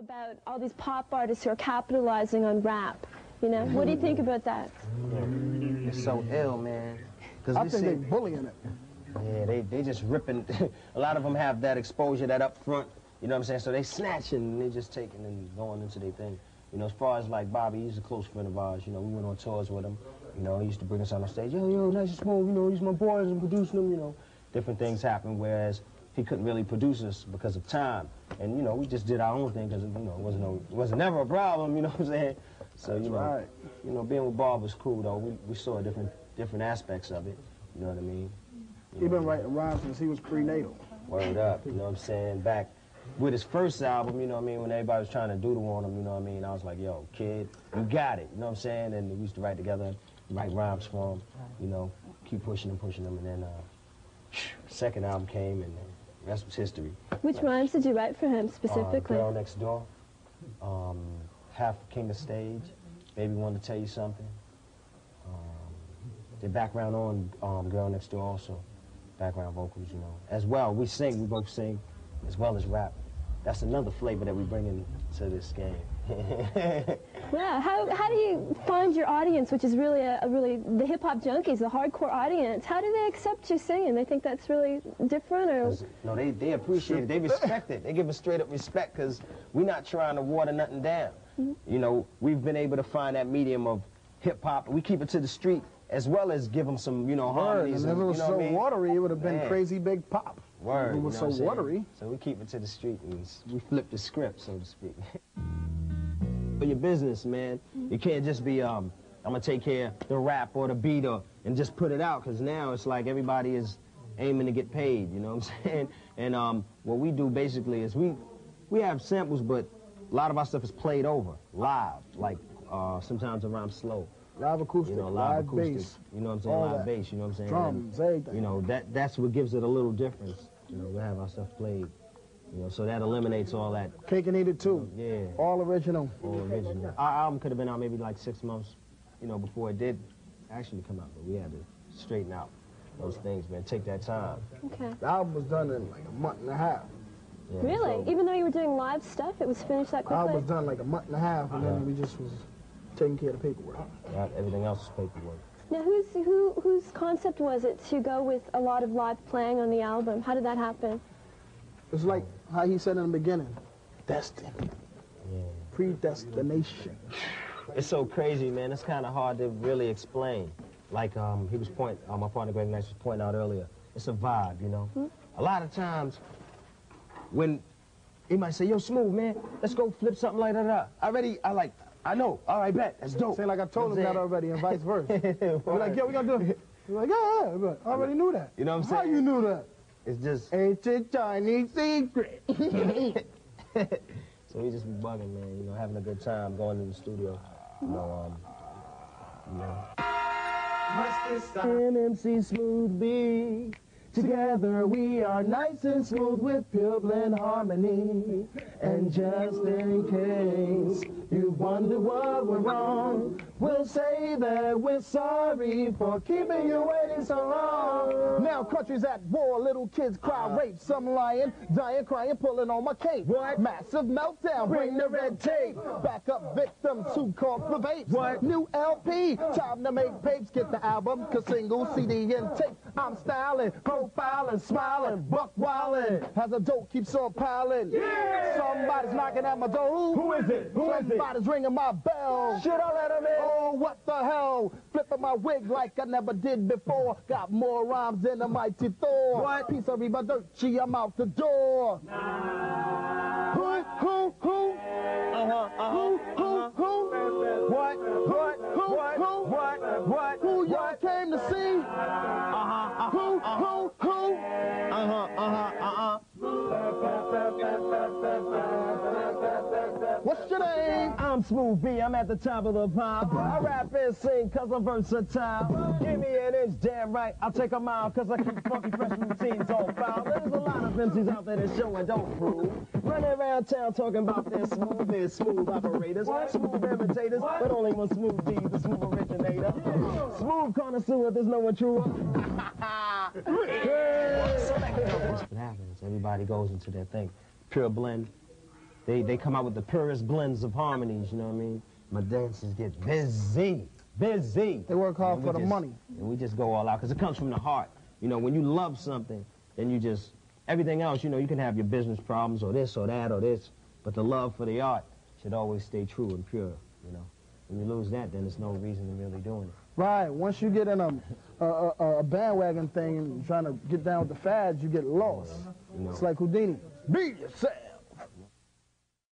about all these pop artists who are capitalizing on rap. You know, what do you think about that? It's so ill, man. I think they're bullying it. Yeah, they just ripping. A lot of them have that exposure, that up front. You know what I'm saying? So they snatching and they just taking and going into their thing. You know, as far as like Bobby, he's a close friend of ours. You know, we went on tours with him. You know, he used to bring us on stage. Yo, nice and smooth. You know, these my boys and producing them. You know, different things happen. Whereas he couldn't really produce us because of time. And you know, we just did our own thing because you know it wasn't never a problem. You know what I'm saying? So you know, being with Bob was cool though. We saw different aspects of it. You know what I mean? He been writing rhymes since he was prenatal. Word up. You know what I'm saying? Back with his first album, you know what I mean, when everybody was trying to doodle on him, you know what I mean, I was like, yo, kid, you got it, you know what I'm saying? And we used to write together, write rhymes for him, you know, keep pushing them, and then second album came, and the rest was history. Which rhymes did you write for him specifically? Girl Next Door, Half King of Stage, Baby Want to Tell You Something. The background on Girl Next Door also, background vocals, you know. As well, we both sing, as well as rap. That's another flavor that we bring into this game. Yeah, how do you find your audience, which is really the hip-hop junkies, the hardcore audience? How do they accept you singing? They think that's really different, or? No, they appreciate it. They respect it. They give us straight up respect because we're not trying to water nothing down. Mm-hmm. You know, we've been able to find that medium of hip-hop. We keep it to the street as well as give them some, you know, harmonies. And if it was so watery, it would have been crazy big pop. Word, it was so watery. So we keep it to the street and we flip the script, so to speak. For your business, man, you can't just be, I'm gonna take care of the rap or the beat and just put it out, because now it's like everybody is aiming to get paid, you know what I'm saying? And what we do basically is we have samples, but a lot of our stuff is played over, live, like sometimes around slow. Live acoustic, you know, live acoustic, bass. You know what I'm saying? Live bass, you know what I'm saying? Drums, everything. You know, that's what gives it a little difference. You know, we have our stuff played. You know, so that eliminates all that. Cake and Eat It too. Yeah. All original. All original. Our album could have been out maybe like 6 months, you know, before it did actually come out. But we had to straighten out those things, man. Take that time. Okay. The album was done in like a month and a half. Yeah, really? So, even though you were doing live stuff, it was finished that quickly? The album was done like a month and a half, and then we just was taking care of the paperwork. Yeah, everything else was paperwork. Now, whose concept was it to go with a lot of live playing on the album? How did that happen? It's like how he said in the beginning, destiny, yeah. Predestination. It's so crazy, man. It's kind of hard to really explain. Like he was my partner Greg Nice was pointing out earlier. It's a vibe, you know. Mm-hmm. A lot of times, when he might say, "Yo, Smooth, man, let's go flip something like that." I know. All right, bet. That's dope. Say like I told him that already, and vice versa. We're like, "Yo, we gonna do it." We're like, "Yeah, but I already knew that." You know what I'm saying? How you knew that? It's just ancient Chinese secret. So we just be bugging, man. You know, having a good time, going to the studio. You know, MMC Smooth B. Together we are nice and smooth with pure blend harmony. And just in case you wonder what went wrong, we'll say that we're sorry for keeping you waiting so long. Now country's at war, little kids cry rape, some lying, dying, crying, pulling on my cape. What? Massive meltdown, bring the red tape. Back up victims who call for vapes. What? New LP, time to make papes, get the album, cause single, CD, and tape. I'm styling, profiling, smiling, buck wildin', as a dope keeps on piling. Yeah! Somebody's knocking at my door. Who is it? Somebody's ringing my bell. Should I let him in? Oh, what the hell? Flipping my wig like I never did before. Got more rhymes than a mighty Thor. What? Piece of Ribadirci, I'm out the door. Who? What? Who y'all came to see? Who? What's your name? I'm Smooth B, I'm at the top of the pop. I rap and sing cause I'm versatile. Give me an inch, damn right, I'll take a mile cause I keep funky fresh routines on file. There's a lot of MCs out there that show and don't prove. Running around town talking about their smooth operators, smooth imitators, but only one Smooth B, the smooth originator. Smooth connoisseur, there's no one truer. That's what happens. Everybody goes into their thing. Pure blend. they come out with the purest blends of harmonies, you know what I mean? My dancers get busy. They work hard for the money. And we just go all out, because it comes from the heart. You know, when you love something, then you just, everything else, you know, you can have your business problems or this or that or this, but the love for the art should always stay true and pure, you know. When you lose that, then there's no reason to really doing it. Right. Once you get in a bandwagon thing and trying to get down with the fads, you get lost. You know. It's like Houdini. Be yourself.